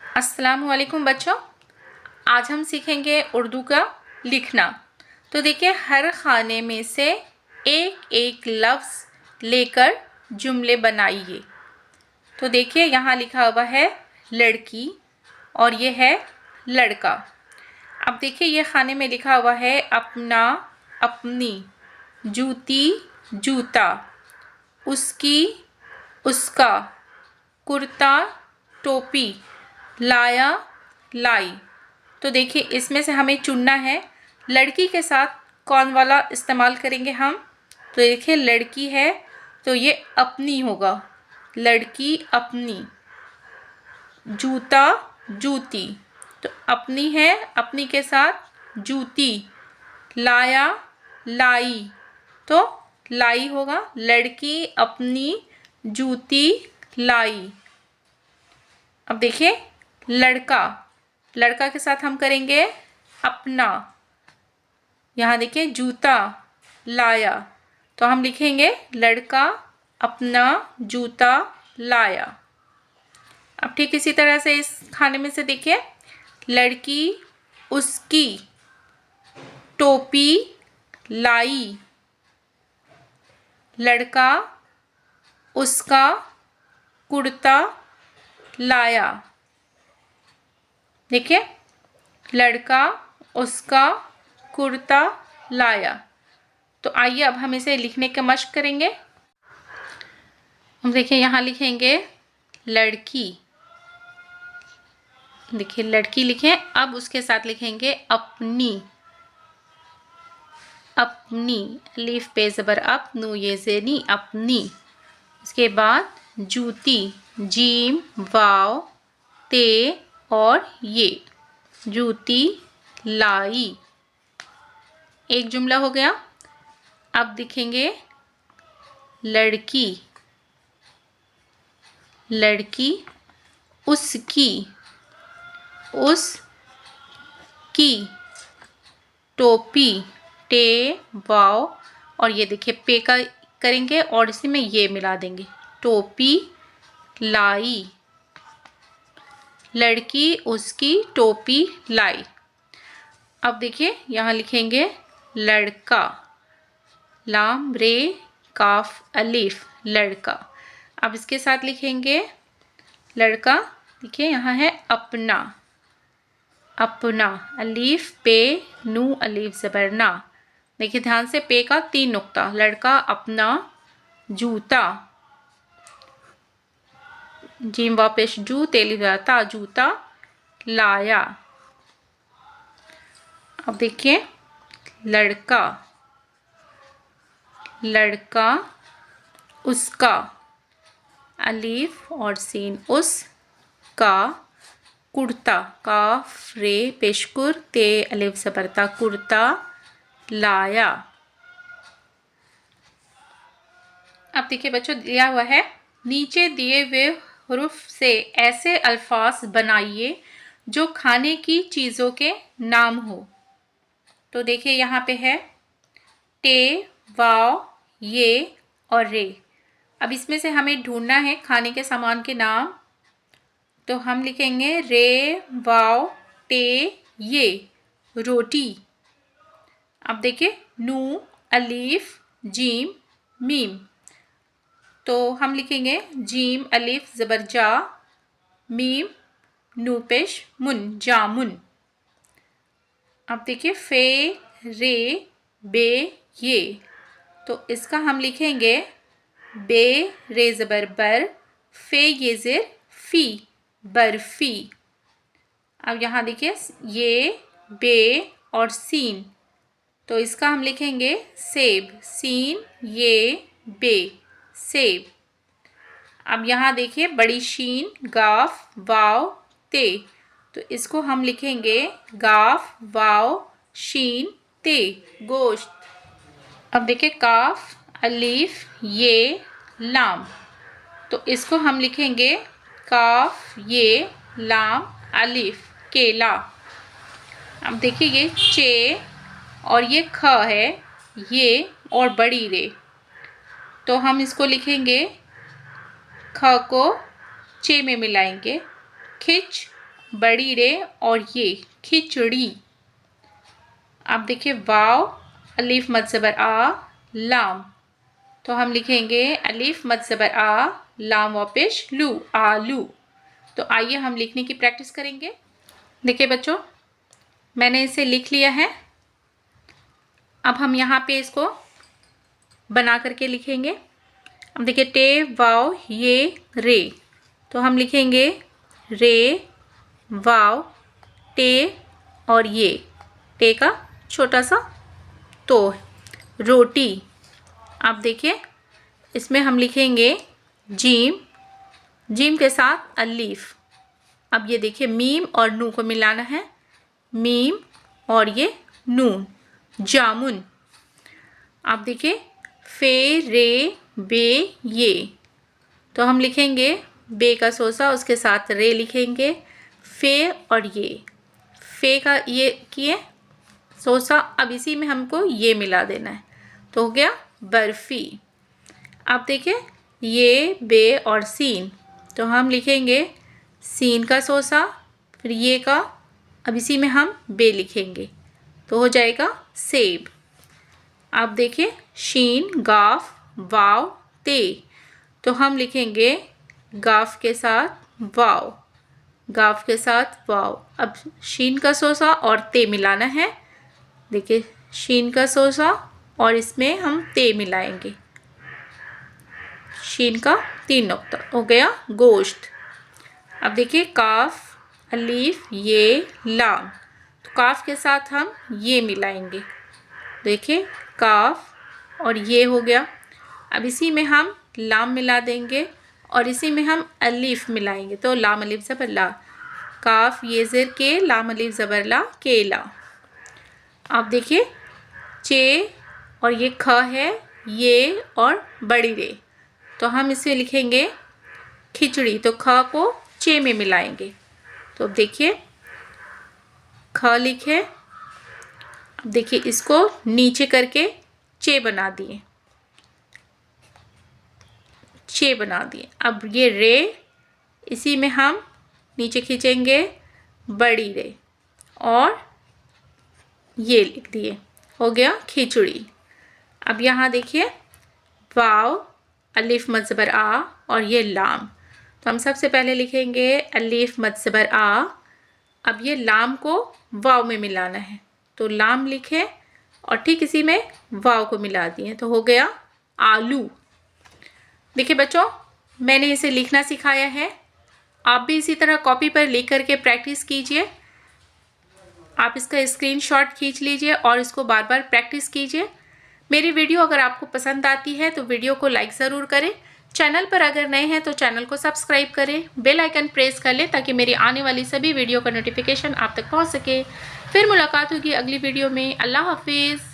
अस्सलाम वालेकुम बच्चों। आज हम सीखेंगे उर्दू का लिखना। तो देखिए, हर खाने में से एक एक लफ्ज़ लेकर जुमले बनाइए। तो देखिए, यहाँ लिखा हुआ है लड़की और ये है लड़का। अब देखिए, ये खाने में लिखा हुआ है अपना, अपनी, जूती, जूता, उसकी, उसका, कुर्ता, टोपी, लाया, लाई। तो देखिए, इसमें से हमें चुनना है लड़की के साथ कौन वाला इस्तेमाल करेंगे हम। तो देखिए, लड़की है तो ये अपनी होगा, लड़की अपनी। जूता, जूती, तो अपनी है, अपनी के साथ जूती। लाया, लाई, तो लाई होगा, लड़की अपनी जूती लाई। अब देखिए, लड़का, लड़का के साथ हम करेंगे अपना। यहाँ देखिए, जूता लाया, तो हम लिखेंगे लड़का अपना जूता लाया। अब ठीक इसी तरह से इस खाने में से देखिए, लड़की उसकी टोपी लाई, लड़का उसका कुर्ता लाया। देखिए, लड़का उसका कुर्ता लाया। तो आइए अब हम इसे लिखने का मशक करेंगे। हम देखिए, यहाँ लिखेंगे लड़की। देखिए, लड़की लिखें, अब उसके साथ लिखेंगे अपनी, अपनी, अलीफ पे ज़बर अप, नू ये ज़ेनी, अपनी। इसके बाद जूती, जीम वाव ते और ये, जूती लाई। एक जुमला हो गया। अब दिखेंगे लड़की, लड़की उसकी, उसकी, टोपी, टे वाव और ये देखिए पे का करेंगे और इसी में ये मिला देंगे, टोपी लाई। लड़की उसकी टोपी लाई। अब देखिए, यहाँ लिखेंगे लड़का, लाम रे काफ अलीफ, लड़का। अब इसके साथ लिखेंगे लड़का। देखिए, यहाँ है अपना, अपना, अलीफ पे नू अलीफ ज़बर ना। देखिए ध्यान से, पे का 3 नुक्ता। लड़का अपना जूता, जीम वापेश जू तेली जाता, जूता लाया। अब देखिए, लड़का, लड़का उसका, अलीफ और सीन उसका, कुर्ता, काफ रे पेशकुर ते अलिफ ज़बरता, कुर्ता लाया। अब देखिए बच्चों, दिया हुआ है नीचे दिए हुए हुरूफ से ऐसे अल्फाज बनाइए जो खाने की चीज़ों के नाम हो। तो देखिए, यहाँ पे है टे, वाव, ये और रे। अब इसमें से हमें ढूंढना है खाने के सामान के नाम। तो हम लिखेंगे रे वाव टे ये, रोटी। अब देखिए, नू अलीफ जीम मीम, तो हम लिखेंगे जीम अलीफ ज़बर जा, मीम नू पेश मुन, जामुन। अब देखिए, फे रे बे ये, तो इसका हम लिखेंगे बे रे ज़बर बर, फे ये ज़ेर फी, बर्फी। अब यहाँ देखिए, ये बे और सीन, तो इसका हम लिखेंगे सेब, सीन ये बे, सेब। अब यहाँ देखिए, बड़ी शीन, गाफ वाव ते, तो इसको हम लिखेंगे गाफ वाव शीन ते, गोश्त। अब देखिए, काफ अलीफ ये लाम, तो इसको हम लिखेंगे काफ ये लाम अलीफ, केला। अब देखिए, ये चे और ये ख है, ये और बड़ी रे, तो हम इसको लिखेंगे ख को चे में मिलाएंगे, खिच बड़ी रे और ये खिचड़ी। अब देखिए वाव अलीफ मद ज़बर आ लाम, तो हम लिखेंगे अलीफ मद ज़बर आ लाम वापिश लू आलू। तो आइए हम लिखने की प्रैक्टिस करेंगे। देखिए बच्चों, मैंने इसे लिख लिया है। अब हम यहाँ पे इसको बना करके लिखेंगे। अब देखिए टे वाव ये रे, तो हम लिखेंगे रे वाव टे और ये टे का छोटा सा तो रोटी। अब देखिए इसमें हम लिखेंगे जीम, जीम के साथ अलीफ। अब ये देखिए मीम और नू को मिलाना है, मीम और ये नून जामुन। आप देखिए फे रे बे ये, तो हम लिखेंगे बे का सोसा उसके साथ रे लिखेंगे, फे और ये फे का ये किए सोसा। अब इसी में हमको ये मिला देना है, तो हो गया बर्फ़ी। अब देखिए ये बे और सीन, तो हम लिखेंगे सीन का सोसा फिर ये का, अब इसी में हम बे लिखेंगे तो हो जाएगा सेब। आप देखिए शीन गाफ वाव ते, तो हम लिखेंगे गाफ के साथ वाव, गाफ के साथ वाव। अब शीन का सोसा और ते मिलाना है। देखिए शीन का सोसा और इसमें हम ते मिलाएंगे, शीन का 3 नुक्ता, हो गया गोश्त। अब देखिए काफ अलीफ ये लाम, तो काफ के साथ हम ये मिलाएंगे। देखिए काफ और ये हो गया। अब इसी में हम लाम मिला देंगे और इसी में हम अलीफ मिलाएंगे, तो लाम अलीफ ज़बर ला, काफ ये ज़ेर के लाम अलीफ ज़बर ला केला। आप देखिए चे और ये ख है ये और बड़ी रे, तो हम इसे लिखेंगे खिचड़ी, तो ख को चे में मिलाएंगे। तो अब देखिए ख लिखे, अब देखिए इसको नीचे करके चे बना दिए, चे बना दिए। अब ये रे इसी में हम नीचे खींचेंगे बड़ी रे और ये लिख दिए, हो गया खिचड़ी। अब यहाँ देखिए वाव अलीफ मद ज़बर आ और ये लाम, तो हम सबसे पहले लिखेंगे अलीफ मद ज़बर आ। अब ये लाम को वाव में मिलाना है, तो लाम लिखे और ठीक इसी में वाव को मिला दिए, तो हो गया आलू। देखिए बच्चों, मैंने इसे लिखना सिखाया है, आप भी इसी तरह कॉपी पर लिख करके प्रैक्टिस कीजिए। आप इसका स्क्रीनशॉट खींच लीजिए और इसको बार बार प्रैक्टिस कीजिए। मेरी वीडियो अगर आपको पसंद आती है तो वीडियो को लाइक ज़रूर करें। चैनल पर अगर नए हैं तो चैनल को सब्सक्राइब करें, बेल आइकन प्रेस कर लें ताकि मेरी आने वाली सभी वीडियो का नोटिफिकेशन आप तक पहुंच सके। फिर मुलाकात होगी अगली वीडियो में। अल्लाह हाफिज़।